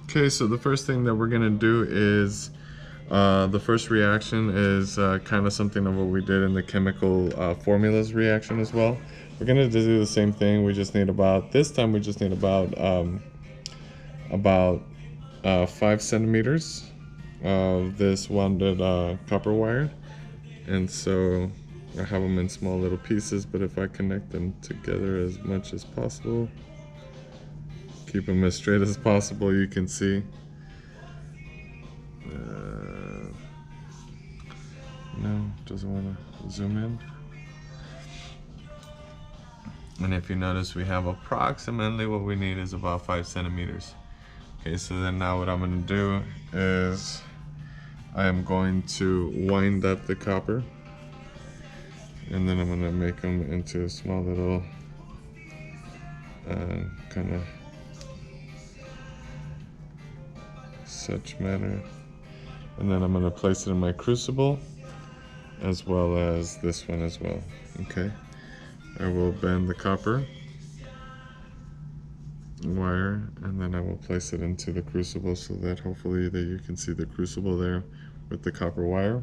Okay, so the first thing that we're gonna do is the first reaction is kind of something of what we did in the chemical formulas reaction as well. We're gonna do the same thing. We just need this time we just need about 5 centimeters of this wounded copper wire. And so I have them in small little pieces, but if I connect them together as much as possible, keep them as straight as possible, you can see. No, doesn't want to zoom in. And if you notice, we have approximately what we need is about 5 centimeters. Okay, so then now what I'm going to do is I am going to wind up the copper, and then I'm going to make them into a small little kind of such manner. And then I'm going to place it in my crucible, as well as this one as well. Okay, I will bend the copper wire, and then I will place it into the crucible so that hopefully that you can see the crucible there with the copper wire.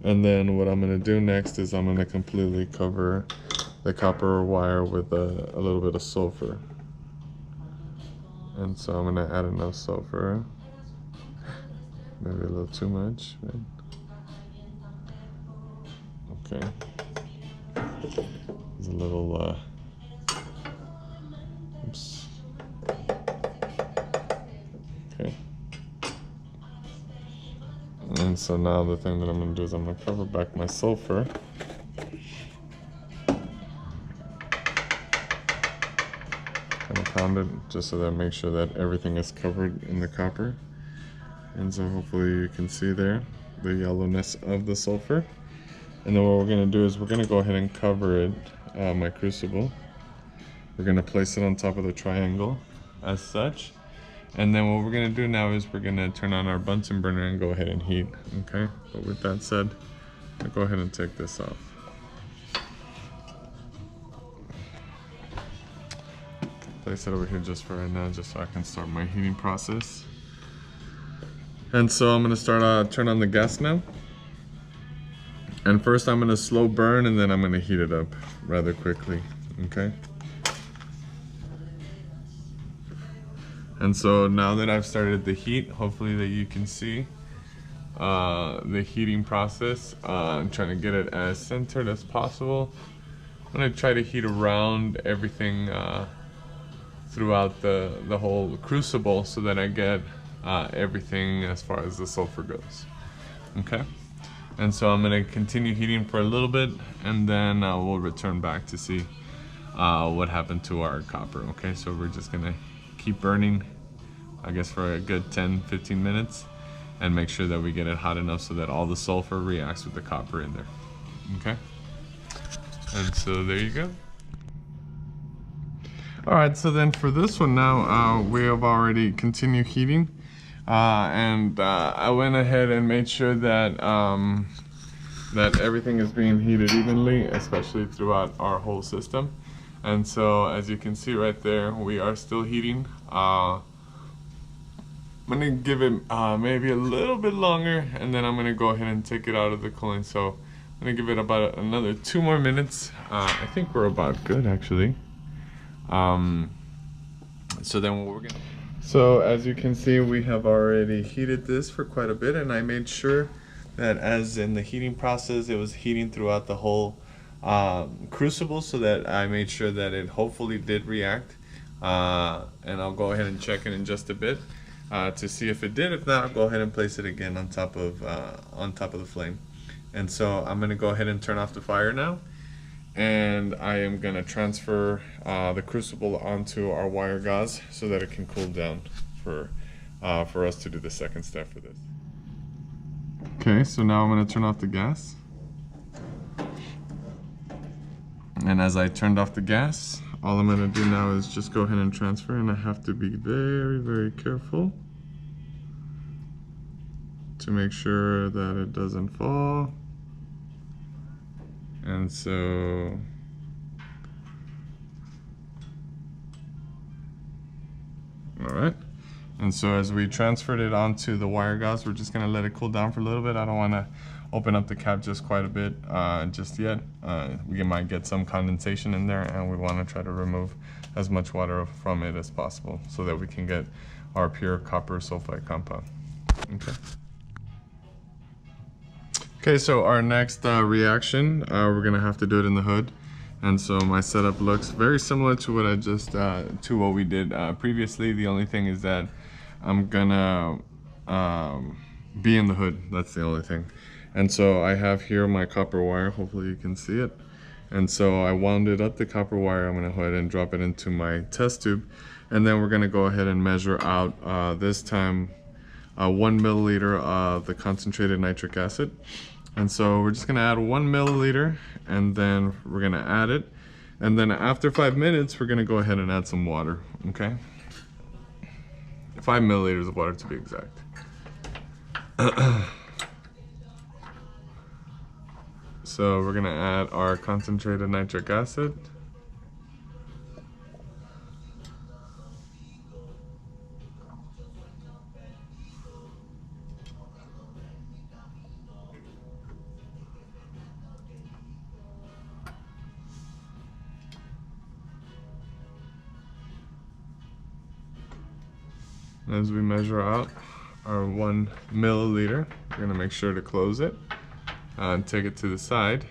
And then what I'm going to do next is I'm going to completely cover the copper wire with a little bit of sulfur. And so I'm going to add enough sulfur, maybe a little too much, right? Okay, there's a little oops. Okay, and so now the thing that I'm going to do is I'm going to cover back my sulfur. Kind of pound it just so that I make sure that everything is covered in the copper. And so hopefully you can see there the yellowness of the sulfur. And then what we're going to do is we're going to go ahead and cover it, my crucible. We're going to place it on top of the triangle as such. And then what we're going to do now is we're going to turn on our Bunsen burner and go ahead and heat. Okay, but with that said, I'll go ahead and take this off. Place it over here just for right now, just so I can start my heating process. And so I'm going to turn on the gas now. And first I'm going to slow burn, and then I'm going to heat it up rather quickly, okay? And so now that I've started the heat, hopefully that you can see the heating process. I'm trying to get it as centered as possible. I'm going to try to heat around everything throughout the whole crucible so that I get everything as far as the sulfur goes, okay? And so I'm going to continue heating for a little bit, and then we'll return back to see what happened to our copper. Okay, so we're just going to keep burning, I guess, for a good 10-15 minutes, and make sure that we get it hot enough so that all the sulfur reacts with the copper in there. Okay, and so there you go. Alright, so then for this one now, we have already continued heating. And I went ahead and made sure that that everything is being heated evenly, especially throughout our whole system. And so as you can see right there, we are still heating. I'm gonna give it maybe a little bit longer, and then I'm gonna go ahead and take it out of the cooling. So I'm gonna give it about another 2 more minutes. I think we're about good, actually. So then what we're gonna... So as you can see, we have already heated this for quite a bit, and I made sure that as in the heating process, it was heating throughout the whole crucible, so that I made sure that it hopefully did react. And I'll go ahead and check it in just a bit to see if it did. If not, I'll go ahead and place it again on top of the flame. And so I'm going to go ahead and turn off the fire now. And I am going to transfer the crucible onto our wire gauze so that it can cool down for us to do the second step for this. Okay, so now I'm going to turn off the gas. And as I turned off the gas, all I'm going to do now is just go ahead and transfer, and I have to be very, very careful to make sure that it doesn't fall. And so all right, And so as we transferred it onto the wire gauze, we're just gonna let it cool down for a little bit. I don't wanna open up the cap just quite a bit just yet. We might get some condensation in there, and we wanna try to remove as much water from it as possible so that we can get our pure copper sulfide compound. Okay. Okay, so our next reaction, we're gonna have to do it in the hood. And so my setup looks very similar to what I just, to what we did previously. The only thing is that I'm gonna be in the hood. That's the only thing. And so I have here my copper wire. Hopefully you can see it. And so I wounded up the copper wire. I'm gonna go ahead and drop it into my test tube. And then we're gonna go ahead and measure out, this time, 1 milliliter of the concentrated nitric acid. And so we're just gonna add 1 milliliter, and then we're gonna add it. And then after 5 minutes, we're gonna go ahead and add some water, okay? 5 milliliters of water to be exact. So we're gonna add our concentrated nitric acid. As we measure out our 1 milliliter, we're gonna make sure to close it and take it to the side.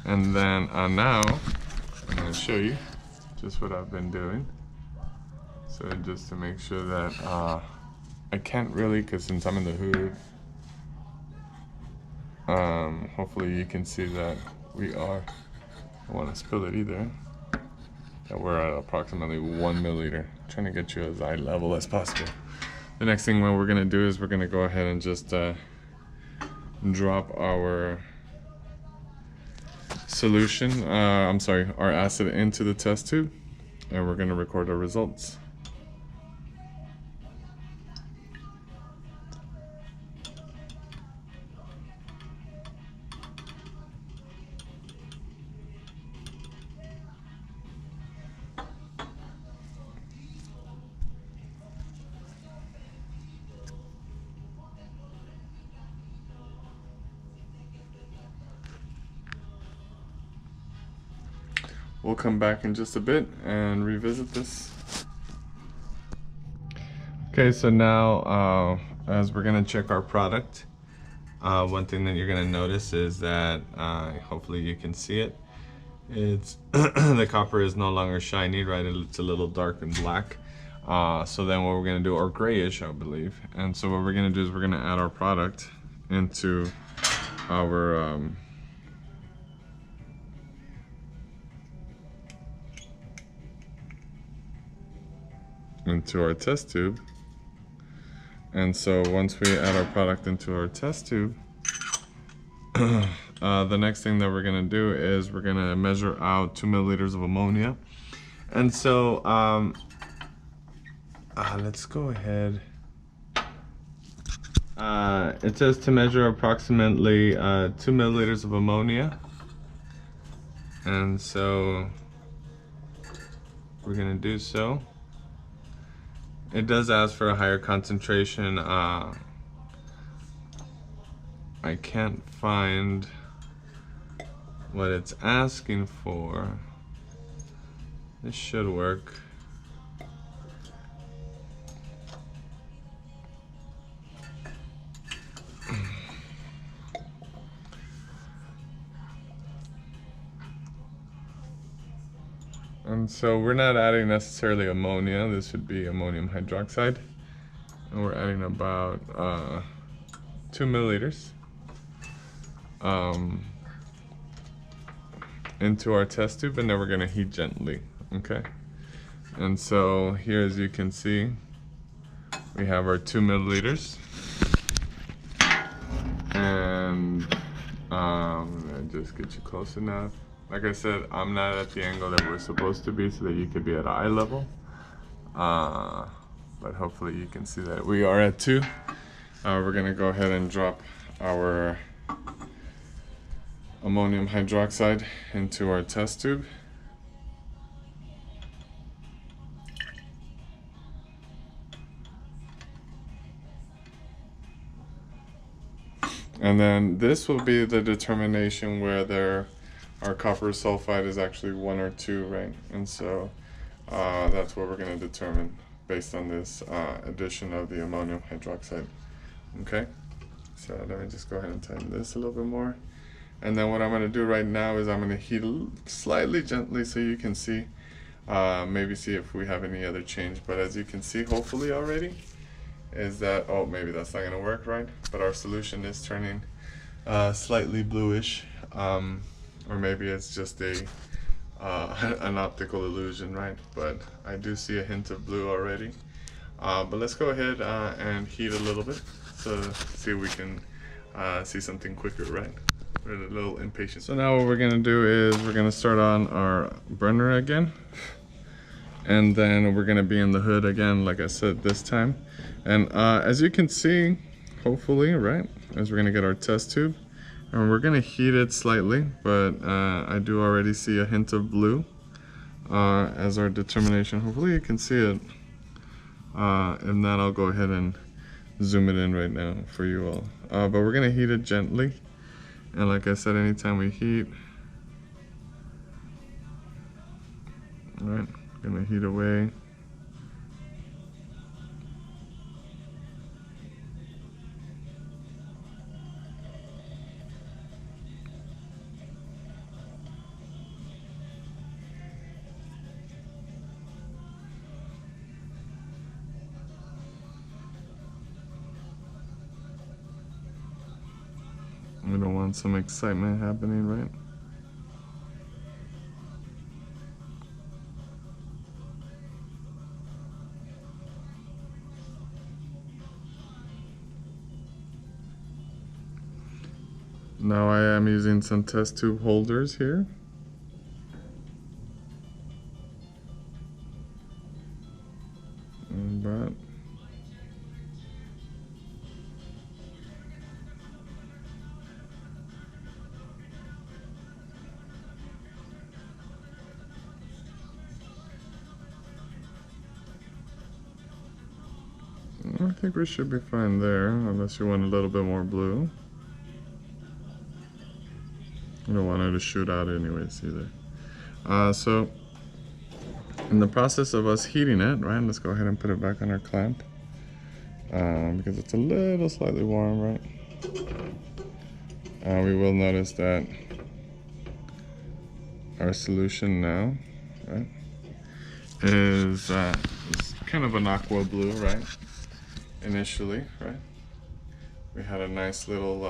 And then now, I'm gonna show you just what I've been doing. So just to make sure that, I can't really, cause since I'm in the hood, hopefully you can see that we are, I don't wanna spill it either, that we're at approximately 1 milliliter, trying to get you as eye level as possible. The next thing what we're gonna do is we're gonna go ahead and just drop our solution, our acid into the test tube, and we're gonna record our results. We'll come back in just a bit and revisit this. Okay, so now as we're gonna check our product, one thing that you're gonna notice is that, hopefully you can see it, it's the copper is no longer shiny, right? It's a little dark and black. So then what we're gonna do, or grayish, I believe. And so what we're gonna do is we're gonna add our product into our test tube. And so once we add our product into our test tube, the next thing that we're gonna do is we're gonna measure out 2 milliliters of ammonia. And so let's go ahead. It says to measure approximately 2 milliliters of ammonia. And so we're gonna do so. It does ask for a higher concentration. I can't find what it's asking for. This should work. And so we're not adding necessarily ammonia. This would be ammonium hydroxide. And we're adding about 2 milliliters into our test tube, and then we're gonna heat gently, okay? And so here, as you can see, we have our 2 milliliters. And let me just get you close enough. Like I said, I'm not at the angle that we're supposed to be so that you could be at eye level. But hopefully you can see that we are at 2. We're gonna go ahead and drop our ammonium hydroxide into our test tube. And then this will be the determination whether our copper sulfide is actually 1 or 2, right? And so that's what we're going to determine based on this addition of the ammonium hydroxide. Okay, so let me just go ahead and tighten this a little bit more. And then what I'm going to do right now is I'm going to heat slightly gently so you can see, maybe see if we have any other change. But as you can see, hopefully already, is that, oh, maybe that's not going to work, right? But our solution is turning slightly bluish, or maybe it's just an optical illusion, right? But I do see a hint of blue already. But let's go ahead and heat a little bit so see if we can see something quicker, right? We're a little impatient. So now what we're gonna do is we're gonna start on our burner again, and then we're gonna be in the hood again, like I said this time. And as you can see, hopefully, right, as we're gonna get our test tube, and we're gonna heat it slightly, but I do already see a hint of blue as our determination. Hopefully you can see it. If not, I'll go ahead and zoom it in right now for you all. But we're gonna heat it gently. And like I said, anytime we heat, all right, gonna heat away. We don't want some excitement happening, right? Now I am using some test tube holders here. But I think we should be fine there, unless you want a little bit more blue. You don't want it to shoot out anyways either. So in the process of us heating it, right, let's go ahead and put it back on our clamp, because it's a little slightly warm, right? We will notice that our solution now, right, is kind of an aqua blue, right? Initially, right? We had a nice little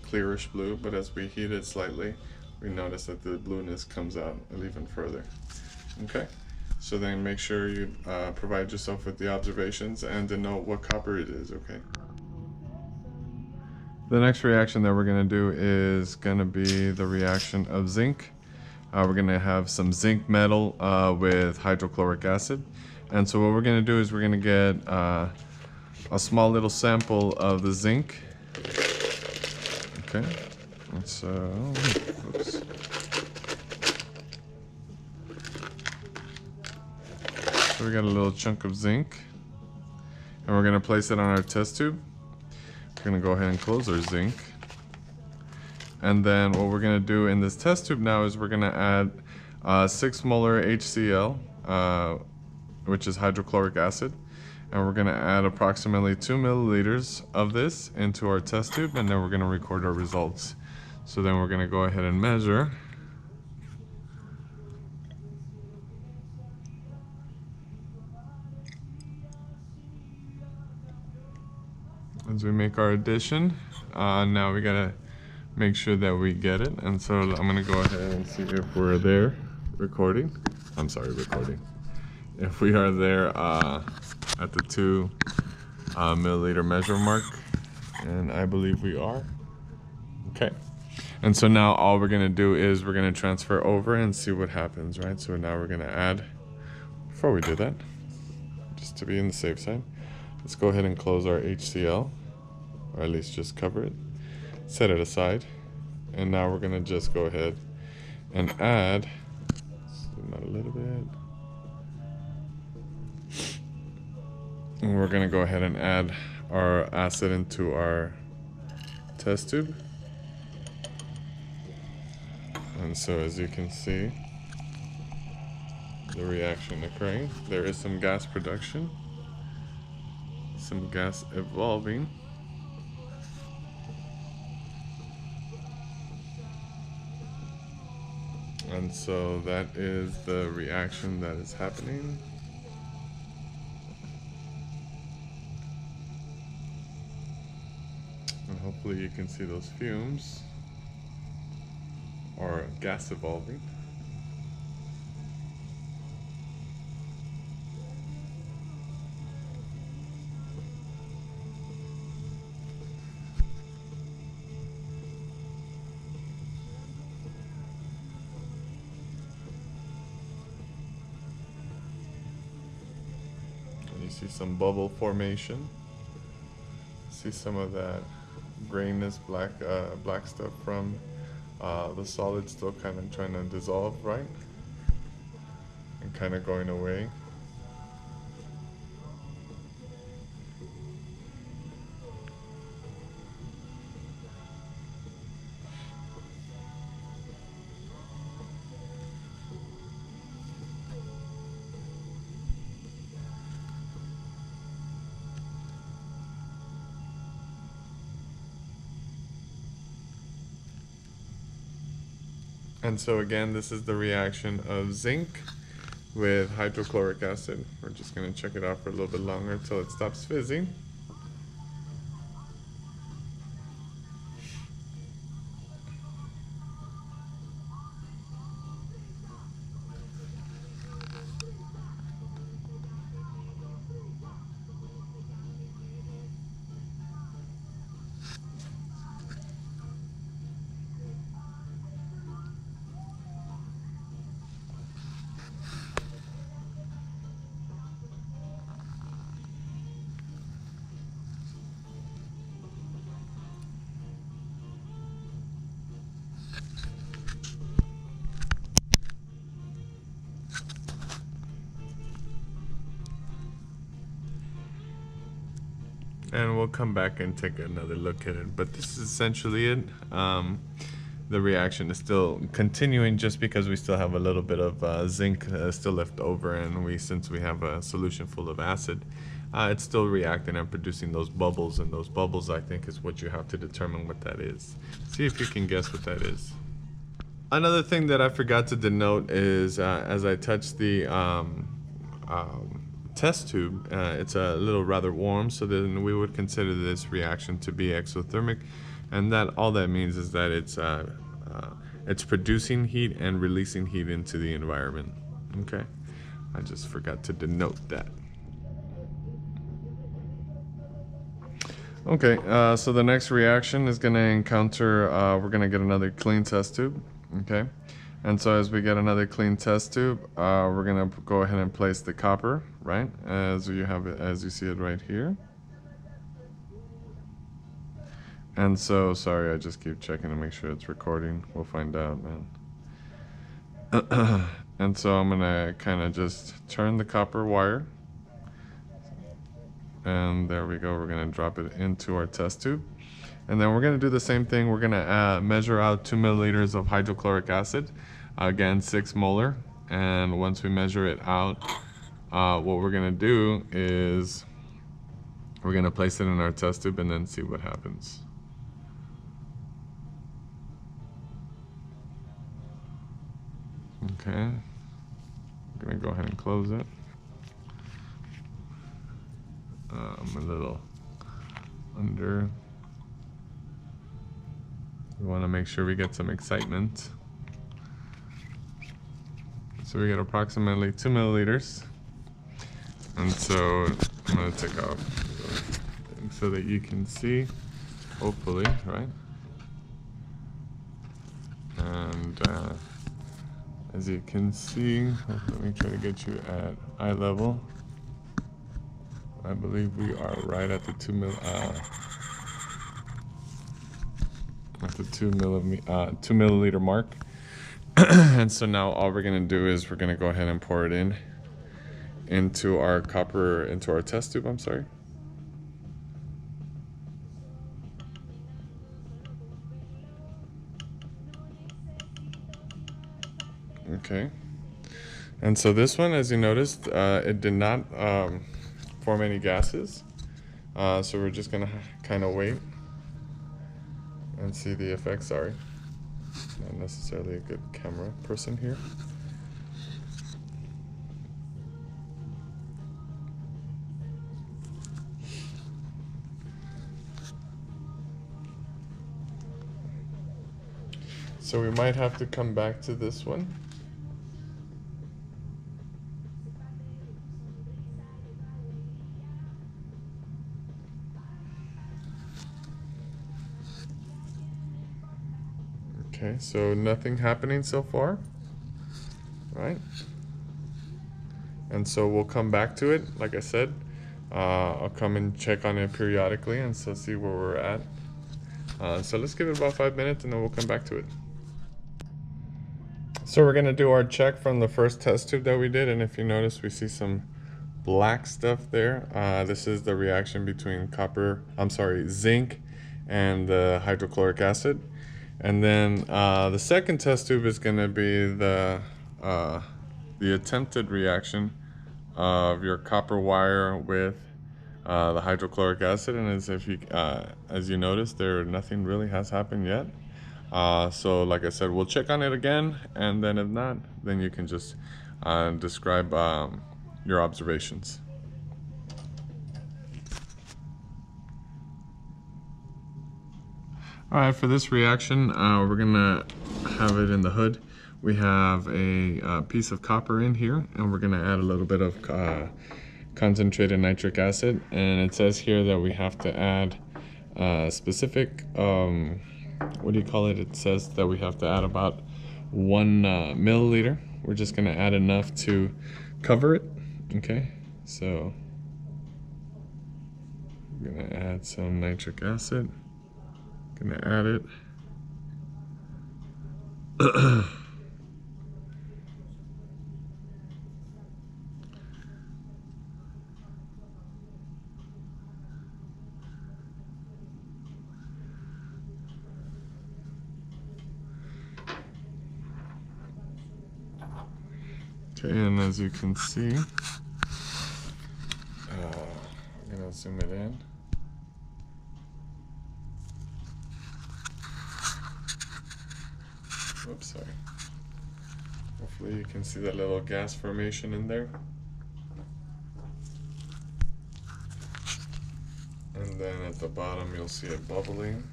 clearish blue, but as we heat it slightly, we notice that the blueness comes out even further. Okay, so then make sure you provide yourself with the observations and denote what copper it is, okay? The next reaction that we're gonna do is gonna be the reaction of zinc. We're gonna have some zinc metal with hydrochloric acid. And so what we're gonna do is we're gonna get a small little sample of the zinc. Okay, and so, oops. So we got a little chunk of zinc, and we're gonna place it on our test tube. We're gonna go ahead and close our zinc. And then what we're gonna do in this test tube now is we're gonna add 6 molar HCl, which is hydrochloric acid. And we're gonna add approximately 2 milliliters of this into our test tube, and then we're gonna record our results. So then we're gonna go ahead and measure. As we make our addition, now we gotta make sure that we get it. And so I'm gonna go ahead and see if we're there recording. I'm sorry, recording. If we are there at the 2 milliliter measure mark, and I believe we are. Okay, and so now all we're gonna do is we're gonna transfer over and see what happens, right? So now we're gonna add, before we do that, just to be on the safe side, let's go ahead and close our HCl, or at least just cover it, set it aside, and now we're gonna just go ahead and add, zoom out a little bit, and we're gonna go ahead and add our acid into our test tube. And so as you can see, the reaction occurring, there is some gas production, some gas evolving. And so that is the reaction that is happening. And hopefully you can see those fumes or gas evolving. And you see some bubble formation. See some of that grayness, black stuff from the solid still kind of trying to dissolve, right? And kind of going away. And so again, this is the reaction of zinc with hydrochloric acid. We're just going to check it out for a little bit longer until it stops fizzing. And we'll come back and take another look at it. But this is essentially it. The reaction is still continuing just because we still have a little bit of zinc still left over, and since we have a solution full of acid, it's still reacting and producing those bubbles, and those bubbles, I think, is what you have to determine what that is. See if you can guess what that is. Another thing that I forgot to denote is as I touch the test tube, it's a little rather warm, so then we would consider this reaction to be exothermic, and that all that means is that it's producing heat and releasing heat into the environment. Okay, I just forgot to denote that. Okay, so the next reaction is going to encounter, we're going to get another clean test tube. Okay, and so as we get another clean test tube, we're going to go ahead and place the copper, right, as you have it, as you see it right here. And so, sorry, I just keep checking to make sure it's recording. We'll find out, man. And so I'm going to kind of just turn the copper wire. And there we go. We're going to drop it into our test tube. And then we're going to do the same thing. We're going to measure out 2 milliliters of hydrochloric acid. Again, 6 molar. And once we measure it out, what we're going to do is we're going to place it in our test tube and then see what happens. Okay. I'm going to go ahead and close it. I'm a little under. We want to make sure we get some excitement. So we get approximately 2 milliliters. And so I'm going to take off so that you can see, hopefully, right? And as you can see, let me try to get you at eye level. I believe we are right at the 2 milliliter mark. And so now all we're going to do is we're going to go ahead and pour it into our test tube, I'm sorry. Okay. And so this one, as you noticed, it did not form any gases. So we're just gonna kind of wait and see the effects. Sorry, not necessarily a good camera person here. So we might have to come back to this one. Okay, so nothing happening so far, right? And so we'll come back to it. Like I said, I'll come and check on it periodically and so see where we're at. So let's give it about 5 minutes and then we'll come back to it. So we're gonna do our check from the first test tube that we did, and if you notice, we see some black stuff there. This is the reaction between zinc and the hydrochloric acid. And then the second test tube is going to be the attempted reaction of your copper wire with the hydrochloric acid. And as you notice, nothing really has happened yet. So like I said, we'll check on it again, and then if not, then you can just describe your observations. Alright, for this reaction, we're gonna have it in the hood. We have a piece of copper in here, and we're gonna add a little bit of concentrated nitric acid. And it says here that we have to add specific, what do you call it? It says that we have to add about 1 milliliter. We're just gonna add enough to cover it, okay? So, I'm gonna add some nitric acid. Gonna add it. Okay, and as you can see, I'm gonna zoom it in. Oops, sorry. Hopefully you can see that little gas formation in there. And then at the bottom you'll see it bubbling.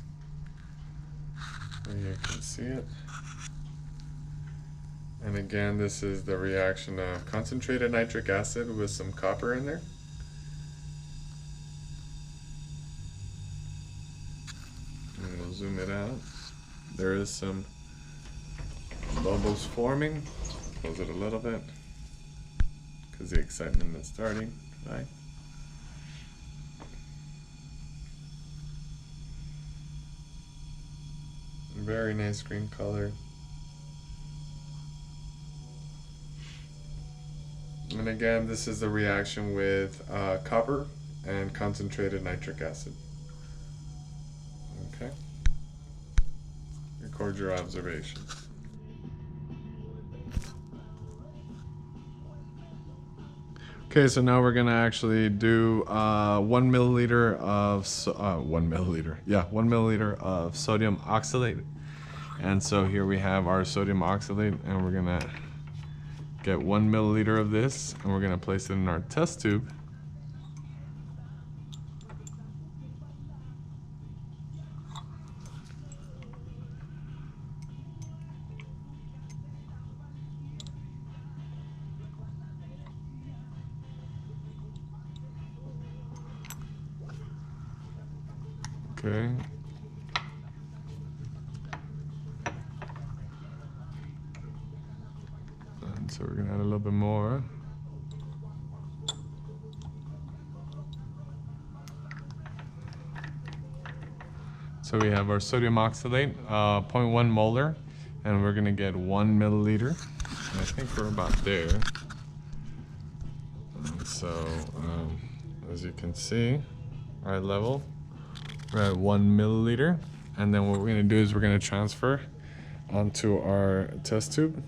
And you can see it. And again, this is the reaction of concentrated nitric acid with some copper in there. And we'll zoom it out. There is some bubbles forming. Close it a little bit because the excitement is starting, right? Very nice green color. And again, this is the reaction with copper and concentrated nitric acid. Okay. Record your observations. Okay, so now we're gonna actually do 1 milliliter of 1 milliliter of sodium oxalate. And so here we have our sodium oxalate, and we're gonna get 1 milliliter of this, and we're gonna place it in our test tube. Okay. And so we're gonna add a little bit more. So we have our sodium oxalate, 0.1 molar, and we're gonna get 1 milliliter. And I think we're about there. And so, as you can see, our level, we're at 1 milliliter. And then what we're gonna do is we're gonna transfer onto our test tube.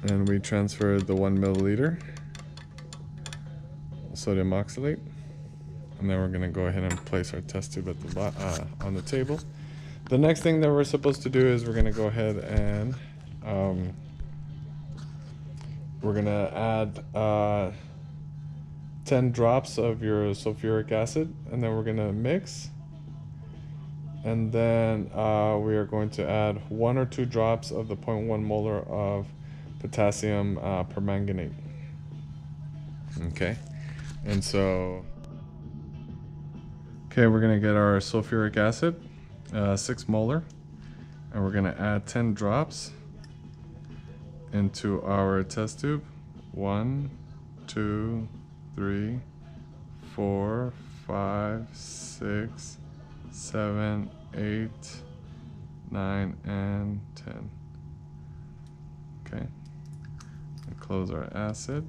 And we transferred the 1 milliliter sodium oxalate. And then we're going to go ahead and place our test tube at the on the table. The next thing that we're supposed to do is we're going to go ahead and we're going to add 10 drops of your sulfuric acid, and then we're going to mix. And then we are going to add 1 or 2 drops of the 0.1 molar of potassium permanganate. Okay, and so, okay, we're going to get our sulfuric acid, 6 molar, and we're going to add 10 drops into our test tube. 1, 2, 3, 4, 5, 6, 7, 8, 9, and 10. Okay, and close our acid,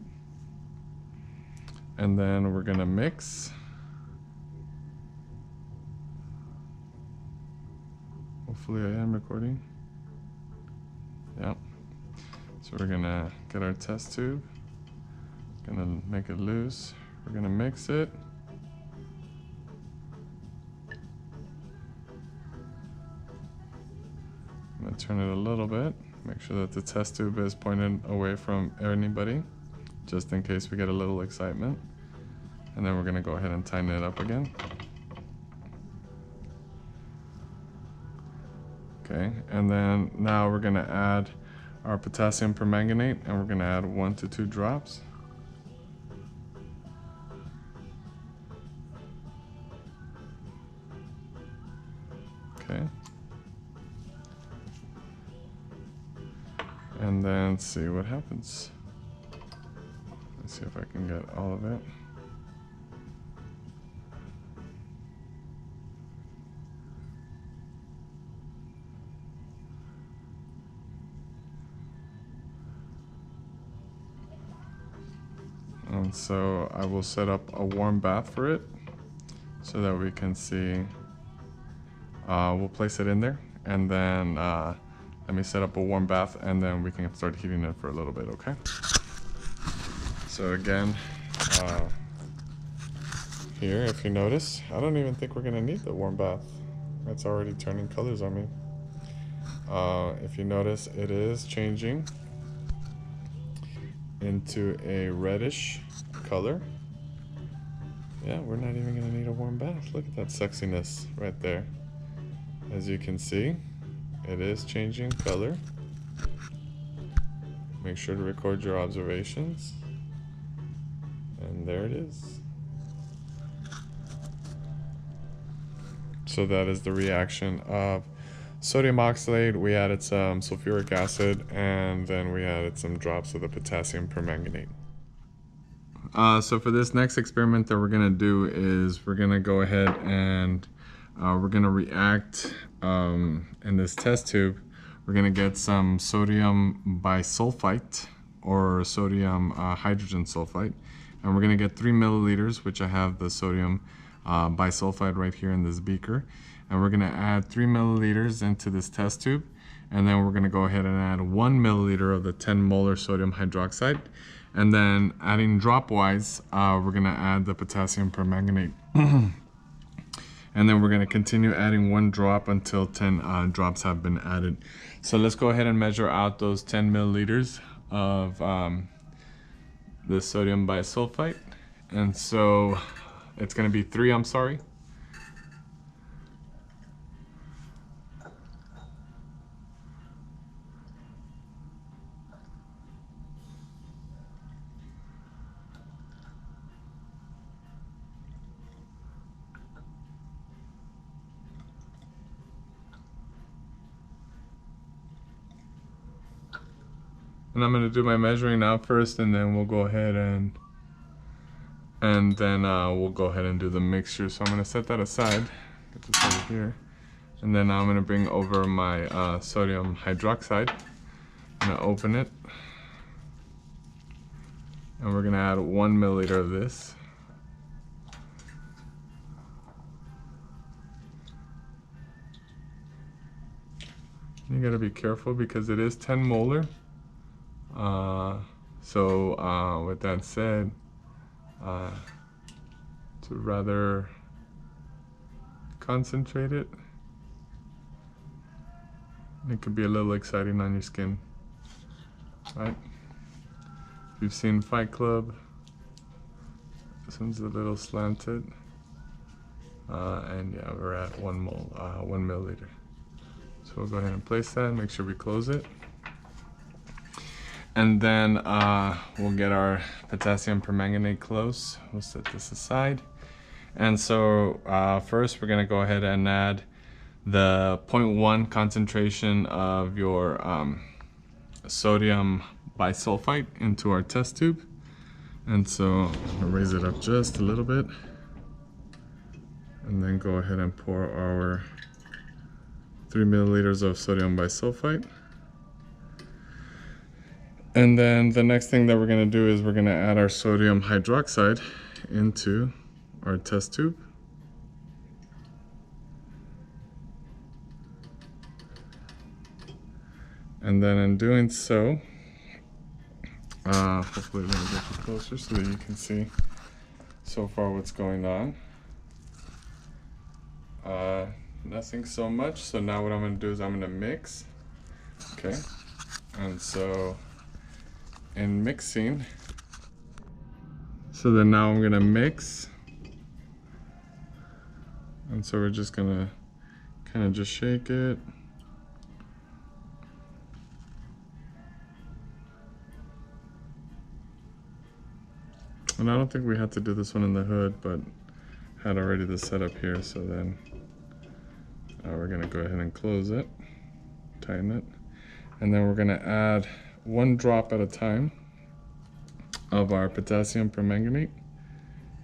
and then we're gonna mix. Hopefully I am recording. Yep. So we're gonna get our test tube, gonna make it loose, we're gonna mix it. I'm gonna turn it a little bit, make sure that the test tube is pointed away from anybody, just in case we get a little excitement. And then we're gonna go ahead and tighten it up again. Okay, and then now we're gonna add our potassium permanganate, and we're gonna add 1 to 2 drops. Okay. And then see what happens. Let's see if I can get all of it. And so I will set up a warm bath for it so that we can see. We'll place it in there, and then let me set up a warm bath, and then we can start heating it for a little bit, okay? So again, here, if you notice, I don't even think we're gonna need the warm bath. It's already turning colors on me. If you notice, it is changing into a reddish color. Yeah, we're not even gonna need a warm bath. Look at that sexiness right there. As you can see, it is changing color. Make sure to record your observations. And there it is. So that is the reaction of sodium oxalate. We added some sulfuric acid, and then we added some drops of the potassium permanganate. So for this next experiment that we're gonna do is we're gonna go ahead and we're gonna react in this test tube. We're gonna get some sodium bisulfite or sodium hydrogen sulfite, and we're gonna get 3 milliliters, which I have the sodium bisulfite right here in this beaker, and we're gonna add 3 milliliters into this test tube, and then we're gonna go ahead and add 1 milliliter of the 10 molar sodium hydroxide, and then adding drop-wise, we're gonna add the potassium permanganate. And then we're gonna continue adding 1 drop until 10 drops have been added. So let's go ahead and measure out those 10 milliliters of the sodium bisulfite. And so it's gonna be 3, I'm sorry. And I'm gonna do my measuring now first, and then we'll go ahead and then we'll go ahead and do the mixture. So I'm gonna set that aside, get this over here, and then I'm gonna bring over my sodium hydroxide. I'm gonna open it, and we're gonna add 1 milliliter of this. You gotta be careful because it is 10 molar. With that said, to rather concentrate it, it could be a little exciting on your skin, right? If you've seen Fight Club, this one's a little slanted, and yeah, we're at 1 milliliter. So we'll go ahead and place that, make sure we close it. And then we'll get our potassium permanganate close. We'll set this aside. And so first we're gonna go ahead and add the 0.1 concentration of your sodium bisulfite into our test tube. And so I'm gonna raise it up just a little bit. And then go ahead and pour our 3 milliliters of sodium bisulfite. And then the next thing that we're gonna do is we're gonna add our sodium hydroxide into our test tube. And then in doing so, hopefully we're gonna get you closer so that you can see so far what's going on. Nothing so much. So now what I'm gonna do is I'm gonna mix, okay? And so in mixing, so then now I'm gonna mix. And so we're just gonna kind of just shake it. And I don't think we had to do this one in the hood, but had already the setup here, so then we're gonna go ahead and close it, tighten it, and then we're gonna add 1 drop at a time of our potassium permanganate.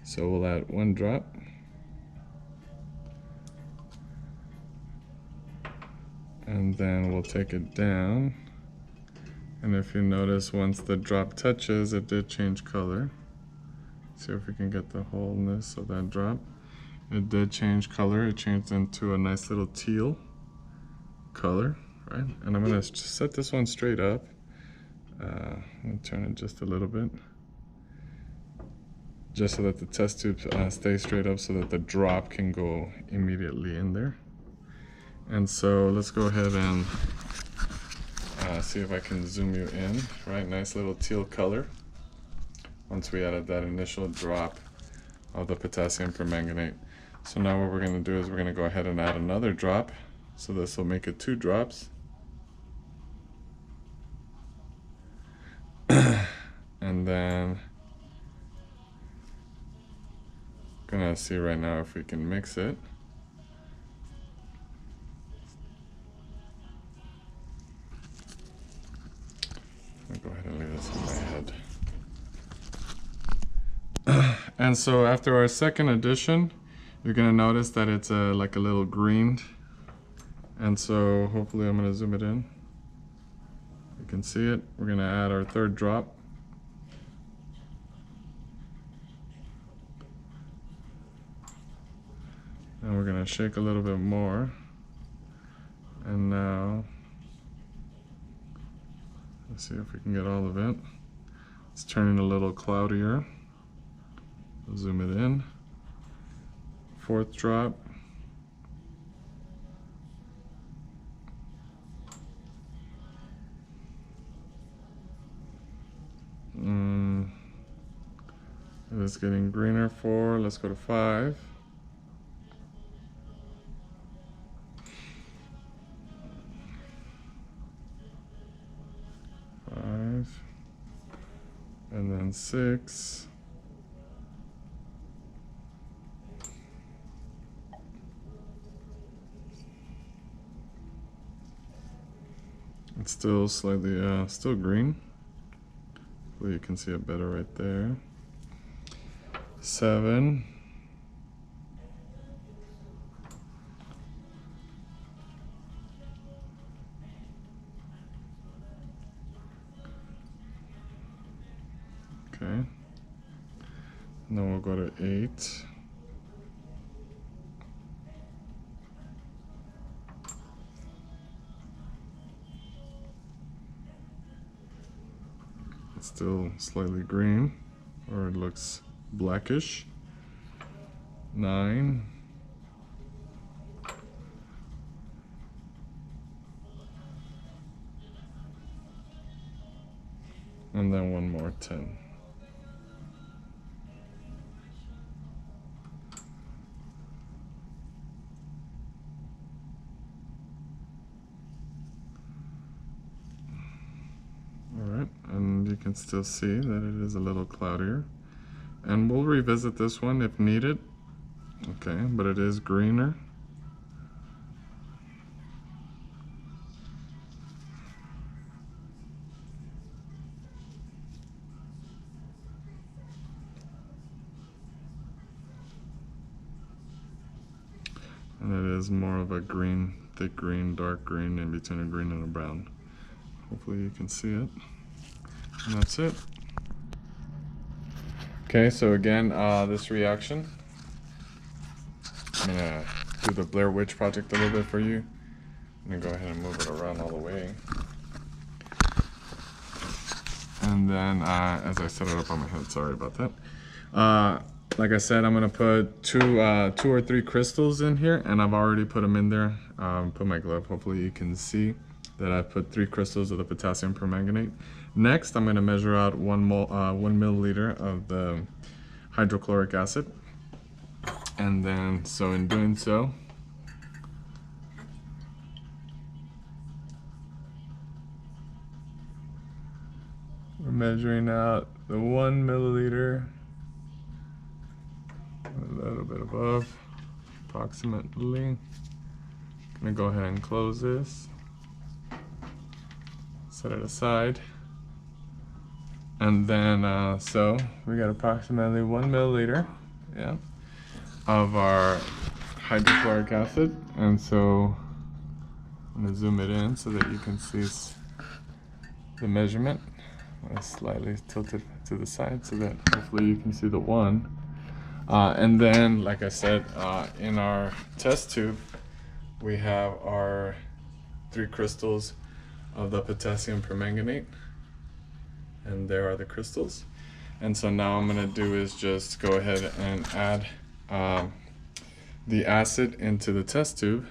So we'll add 1 drop. And then we'll take it down. And if you notice, once the drop touches, it did change color. See if we can get the wholeness of that drop. It did change color. It changed into a nice little teal color, right? And I'm gonna set this one straight up. I'm gonna turn it just a little bit, just so that the test tube stays straight up so that the drop can go immediately in there. And so let's go ahead and see if I can zoom you in, right? Nice little teal color. Once we added that initial drop of the potassium permanganate. So now what we're gonna do is we're gonna go ahead and add another drop. So this will make it 2 drops. And then gonna see right now if we can mix it. I'll go ahead and leave this in my head. And so after our second addition, you're gonna notice that it's like a little greened. And so hopefully I'm gonna zoom it in. You can see it. We're gonna add our 3rd drop. And we're gonna shake a little bit more. And now, let's see if we can get all of it. It's turning a little cloudier. We'll zoom it in. 4th drop. It's getting greener. 4. Let's go to 5. 5. And then 6. It's still slightly, still green. Hopefully you can see it better right there. 7. Okay. And then we'll go to 8. It's still slightly green, or it looks blackish. 9. And then one more 10. Alright, and you can still see that it is a little cloudier. And we'll revisit this one if needed. Okay, but it is greener. And it is more of a green, thick green, dark green, in between a green and a brown. Hopefully you can see it. And that's it. Okay, so again, this reaction, I'm gonna do the Blair Witch Project a little bit for you. I'm gonna go ahead and move it around all the way. And then, as I set it up on my head, sorry about that. Like I said, I'm gonna put two or three crystals in here, and I've already put them in there. Put my glove. Hopefully you can see that I put 3 crystals of the potassium permanganate. Next, I'm gonna measure out 1 milliliter of the hydrochloric acid, and then, so in doing so, we're measuring out the 1 milliliter. A little bit above, approximately. Gonna go ahead and close this, set it aside, and then so we got approximately 1 milliliter, yeah, of our hydrochloric acid. And so I'm gonna zoom it in so that you can see the measurement. I slightly tilted to the side so that hopefully you can see the 1. And then, like I said, in our test tube, we have our 3 crystals of the potassium permanganate, and there are the crystals. And so now I'm gonna do is just go ahead and add the acid into the test tube.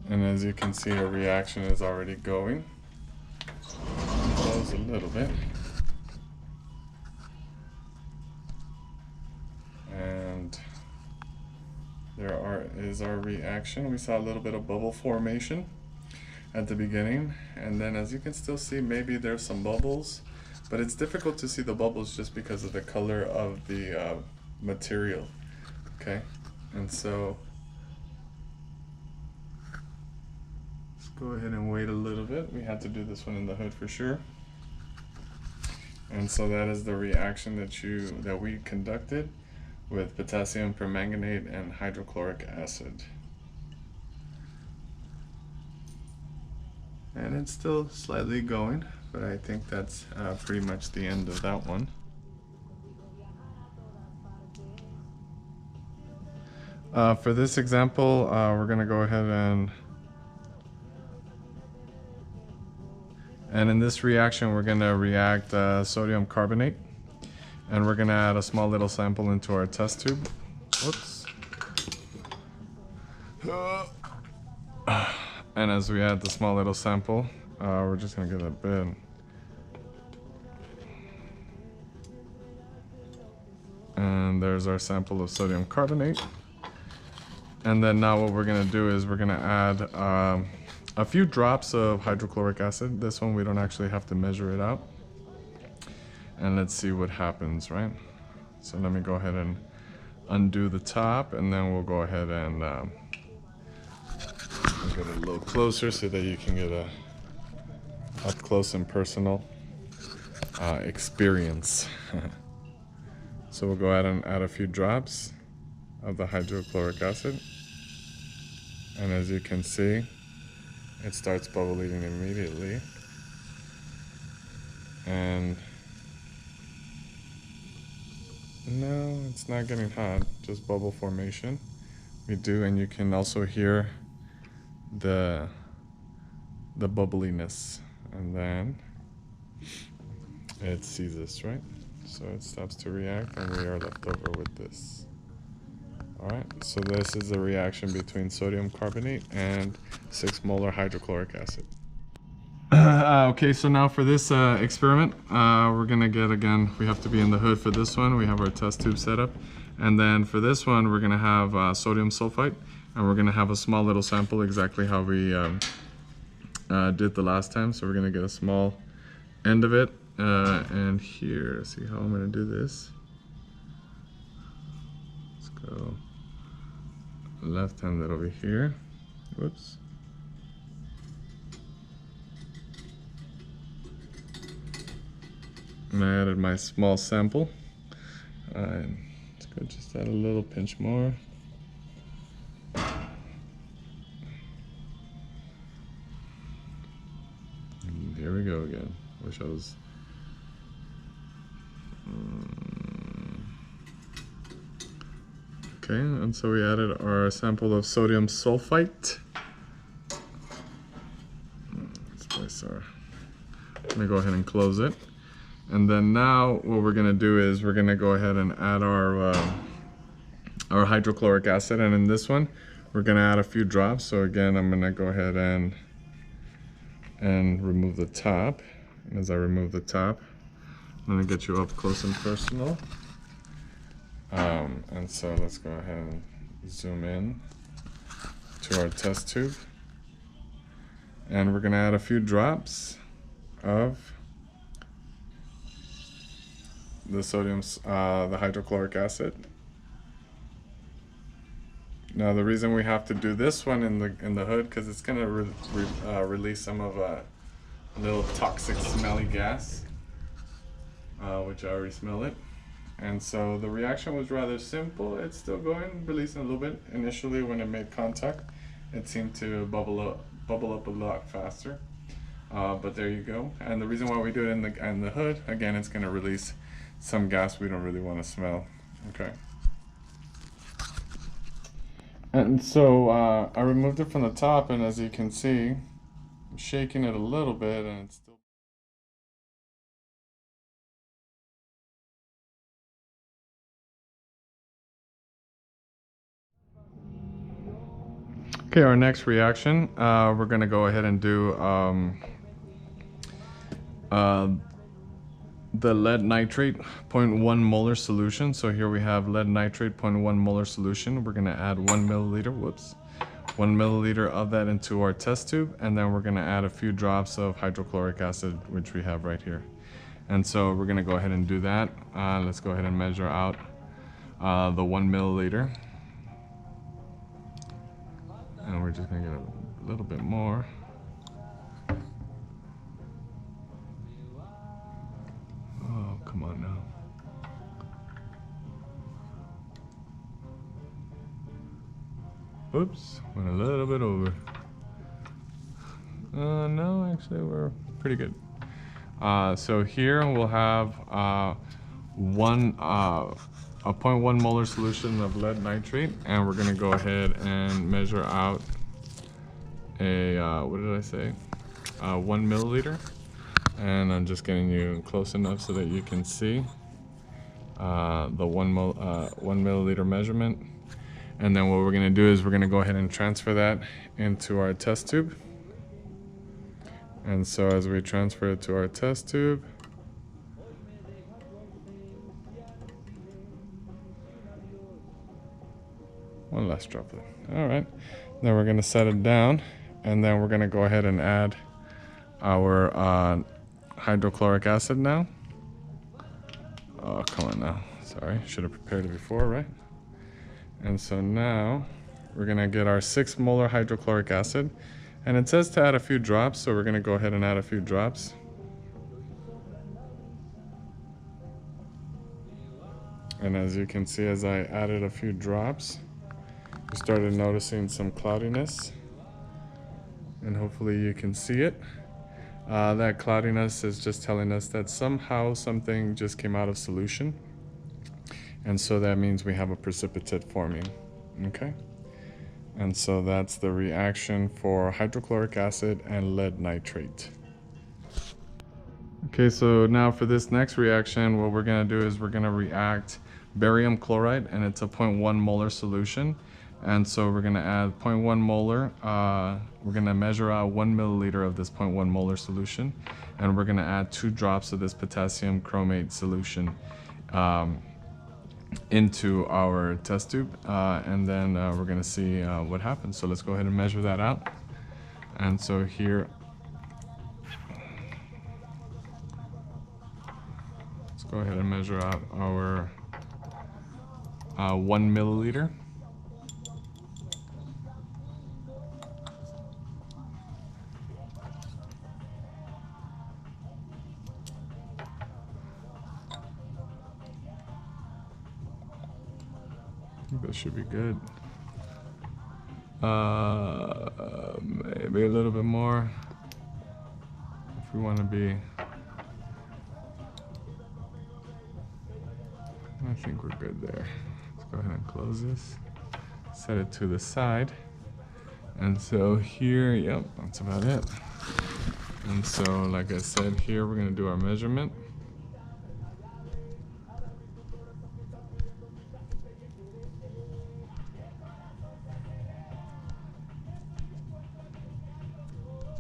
And as you can see, a reaction is already going. Close a little bit. And there is our reaction. We saw a little bit of bubble formation at the beginning. And then as you can still see, maybe there's some bubbles, but it's difficult to see the bubbles just because of the color of the material, okay? And so, go ahead and wait a little bit. We had to do this one in the hood for sure. And so that is the reaction that we conducted with potassium permanganate and hydrochloric acid. And it's still slightly going, but I think that's pretty much the end of that one. For this example, we're gonna go ahead and in this reaction, we're going to react sodium carbonate, and we're going to add a small little sample into our test tube. Whoops. And as we add the small little sample, we're just going to give it a bit. And there's our sample of sodium carbonate. And then now what we're going to do is we're going to add a few drops of hydrochloric acid. This one we don't actually have to measure it out. And let's see what happens, right? So let me go ahead and undo the top, and then we'll go ahead and get a little closer so that you can get a up close and personal experience. So we'll go ahead and add a few drops of the hydrochloric acid. And as you can see, it starts bubbling immediately. And No, it's not getting hot, just bubble formation. We do, and you can also hear the bubbliness, and then it seizes, right? So it stops to react, and we are left over with this. All right, so this is the reaction between sodium carbonate and 6 molar hydrochloric acid. Okay, so now for this experiment, we're gonna get, again, we have to be in the hood for this one. We have our test tube set up. And then for this one, we're gonna have sodium sulfite, and we're gonna have a small little sample, exactly how we did the last time. So we're gonna get a small end of it. And here, see how I'm gonna do this. Let's go left-handed over here. Whoops. And I added my small sample. And let's go just add a little pinch more. And here we go again. Wish I was. Okay, and so we added our sample of sodium sulfite. Let's place our. Let me go ahead and close it. And then now what we're gonna do is we're gonna go ahead and add our hydrochloric acid, and in this one we're gonna add a few drops. So again, I'm gonna go ahead and remove the top. And as I remove the top, I'm gonna get you up close and personal. And so let's go ahead and zoom in to our test tube, and we're gonna add a few drops of the the hydrochloric acid. Now the reason we have to do this one in the hood, because it's gonna release some of a little toxic smelly gas, which I already smell it. And so the reaction was rather simple. It's still going, releasing a little bit. Initially when it made contact, it seemed to bubble up a lot faster. But there you go. And the reason why we do it in the hood, again, it's gonna release some gas we don't really want to smell. Okay. And so I removed it from the top, and as you can see, I'm shaking it a little bit, and it's still. Okay, our next reaction, we're gonna go ahead and do the lead nitrate 0.1 molar solution. So here we have lead nitrate 0.1 molar solution. We're gonna add 1 milliliter, 1 milliliter of that into our test tube, and then we're gonna add a few drops of hydrochloric acid, which we have right here. And so we're gonna go ahead and do that. Let's go ahead and measure out the 1 milliliter. And we're just gonna get a little bit more. Oh, come on now. Oops, went a little bit over. No, actually we're pretty good. So here we'll have a 0.1 molar solution of lead nitrate, and we're gonna go ahead and measure out a, what did I say? 1 milliliter. And I'm just getting you close enough so that you can see the 1 milliliter measurement. And then what we're gonna do is we're gonna go ahead and transfer that into our test tube. And so as we transfer it to our test tube, one last droplet. All right, then we're gonna set it down, and then we're gonna go ahead and add our hydrochloric acid now. Oh, come on now. Sorry, should have prepared it before, right? And so now we're gonna get our 6 molar hydrochloric acid, and it says to add a few drops, so we're gonna go ahead and add a few drops. And as you can see, as I added a few drops, we started noticing some cloudiness, and hopefully you can see it. That cloudiness is just telling us that somehow something just came out of solution. And so that means we have a precipitate forming, okay? And so that's the reaction for hydrochloric acid and lead nitrate. Okay, so now for this next reaction, what we're gonna do is we're gonna react barium chloride, and it's a 0.1 molar solution. And so we're gonna add 0.1 molar, we're gonna measure out 1 milliliter of this 0.1 molar solution, and we're gonna add 2 drops of this potassium chromate solution into our test tube, and then we're gonna see what happens. So let's go ahead and measure that out. And so here, let's go ahead and measure out our 1 milliliter. That should be good. Maybe a little bit more if we want to be. I think we're good there. Let's go ahead and close this. Set it to the side. And so here, yep, that's about it. And so, like I said, here we're going to do our measurement.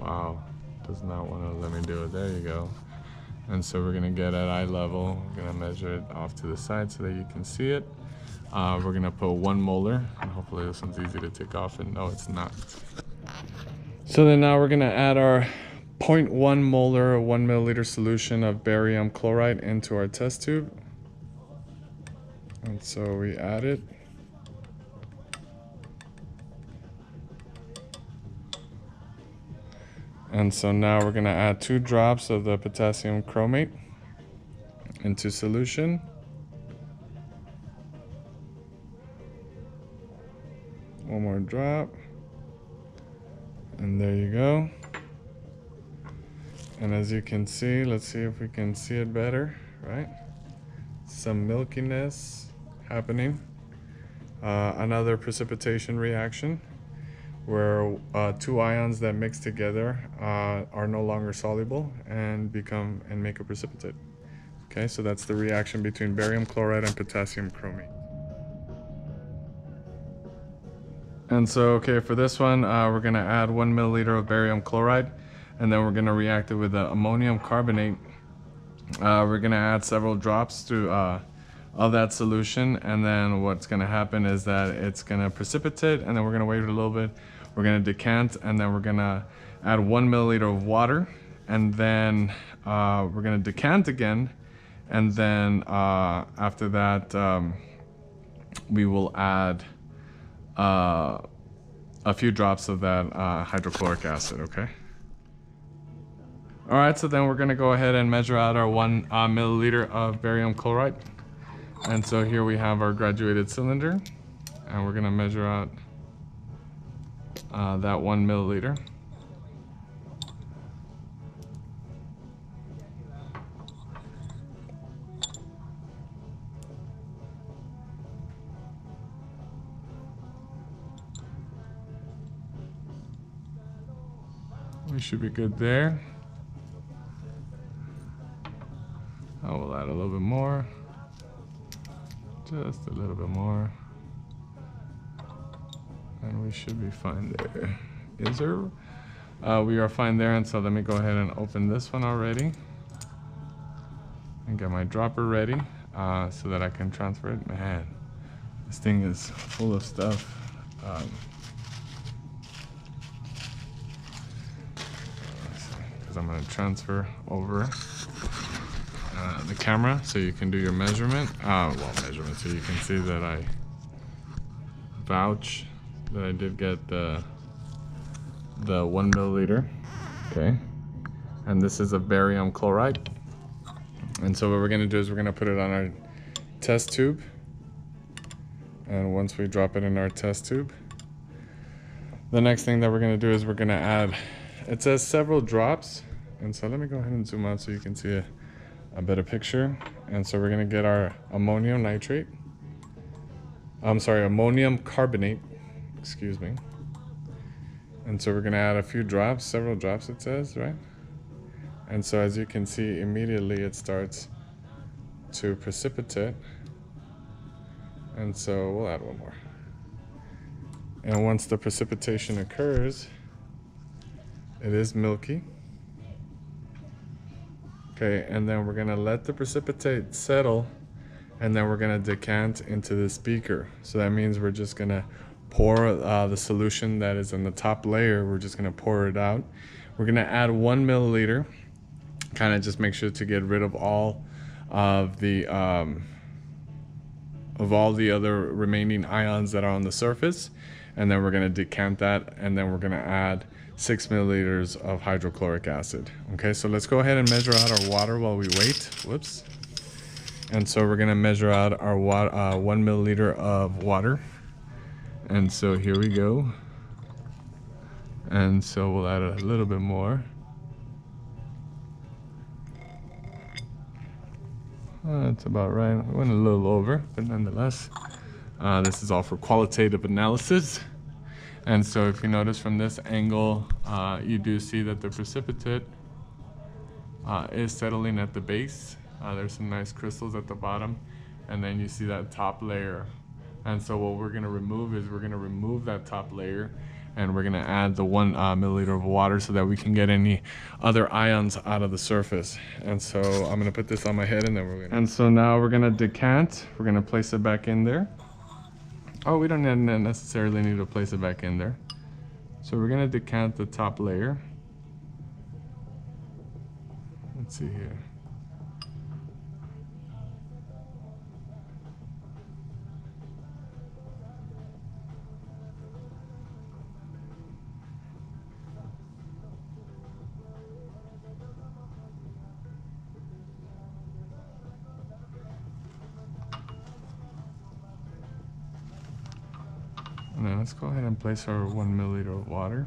Wow, does not want to let me do it. There you go. And so we're gonna get at eye level. We're gonna measure it off to the side so that you can see it. We're gonna put 1 molar, and hopefully this one's easy to take off, and no, it's not. So then now we're gonna add our 0.1 molar or 1 milliliter solution of barium chloride into our test tube. And so we add it. And so now we're gonna add 2 drops of the potassium chromate into solution. One more drop. And there you go. And as you can see, let's see if we can see it better, right? Some milkiness happening. Another precipitation reaction, where 2 ions that mix together are no longer soluble and make a precipitate. Okay, so that's the reaction between barium chloride and potassium chromate. And so, okay, for this one, we're gonna add 1 milliliter of barium chloride, and then we're gonna react it with the ammonium carbonate. We're gonna add several drops to of that solution, and then what's gonna happen is that it's gonna precipitate, and then we're gonna wait a little bit. We're gonna decant, and then we're gonna add 1 milliliter of water, and then we're gonna decant again, and then after that we will add a few drops of that hydrochloric acid, okay? All right, so then we're gonna go ahead and measure out our 1 milliliter of barium chloride. And so here we have our graduated cylinder, and we're gonna measure out that 1 milliliter. We should be good there. I will add a little bit more. Just a little bit more. And we should be fine there. Is there? We are fine there, and so let me go ahead and open this one already. And get my dropper ready so that I can transfer it. Man, this thing is full of stuff. Because I'm going to transfer over the camera so you can do your measurement. Measurement, so you can see that I vouch that I did get the 1 milliliter. Okay, and this is a barium chloride. And so what we're gonna do is we're gonna put it on our test tube. And once we drop it in our test tube, the next thing that we're gonna do is we're gonna add, it says several drops. And so let me go ahead and zoom out so you can see a better picture. And so we're gonna get our ammonium nitrate, I'm sorry, ammonium carbonate, excuse me. And so we're gonna add a few drops, several drops it says, right? And so as you can see, immediately it starts to precipitate. And so we'll add one more. And once the precipitation occurs, it is milky. Okay, and then we're gonna let the precipitate settle, and then we're gonna decant into this beaker. So that means we're just gonna pour the solution that is in the top layer. We're just gonna pour it out. We're gonna add 1 milliliter, kind of just make sure to get rid of all of the other remaining ions that are on the surface. And then we're gonna decant that, and then we're gonna add 6 milliliters of hydrochloric acid. Okay, so let's go ahead and measure out our water while we wait. Whoops. And so we're gonna measure out our 1 milliliter of water. And so here we go. And so we'll add a little bit more. That's about right. We went a little over, but nonetheless, this is all for qualitative analysis. And so if you notice from this angle, you do see that the precipitate is settling at the base. There's some nice crystals at the bottom, and then you see that top layer. And so what we're gonna remove is we're gonna remove that top layer, and we're gonna add the 1 milliliter of water so that we can get any other ions out of the surface. And so I'm gonna put this on my head, and then and so now we're gonna decant. We're gonna place it back in there. Oh, we don't necessarily need to place it back in there. So we're gonna decant the top layer. Let's see here. Now let's go ahead and place our 1 milliliter of water.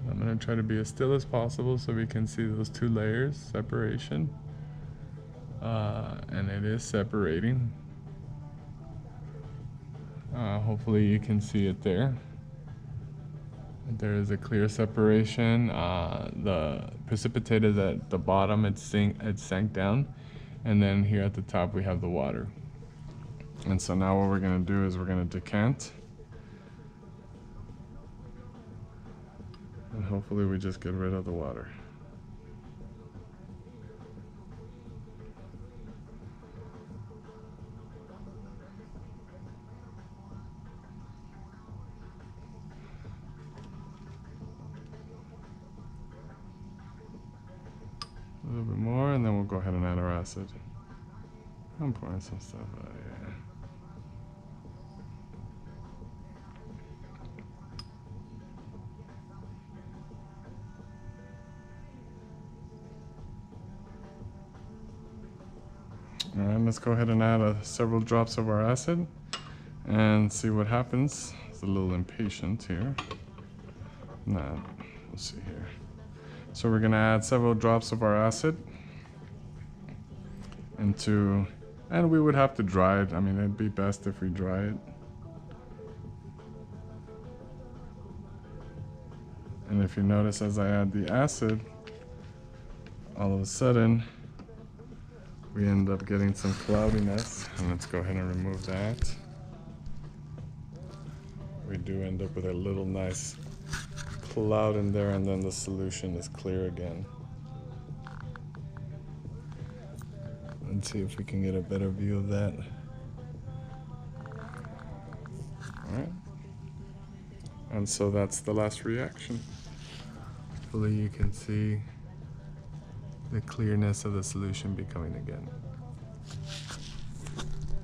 I'm going to try to be as still as possible so we can see those 2 layers separation, and it is separating. Hopefully you can see it there. There is a clear separation. The precipitate is at the bottom, it sank down, and then here at the top we have the water. And so now what we're going to do is we're going to decant. And hopefully we just get rid of the water. A little bit more, and then we'll go ahead and add our acid. I'm pouring some stuff out here. All right, let's go ahead and add several drops of our acid and see what happens. It's a little impatient here. Nah, let's see here. So we're gonna add several drops of our acid into, and we would have to dry it. I mean, it'd be best if we dry it. And if you notice, as I add the acid, all of a sudden, we end up getting some cloudiness, and let's go ahead and remove that. We do end up with a little nice cloud in there, and then the solution is clear again. Let's see if we can get a better view of that. All right. And so that's the last reaction. Hopefully you can see the clearness of the solution becoming again.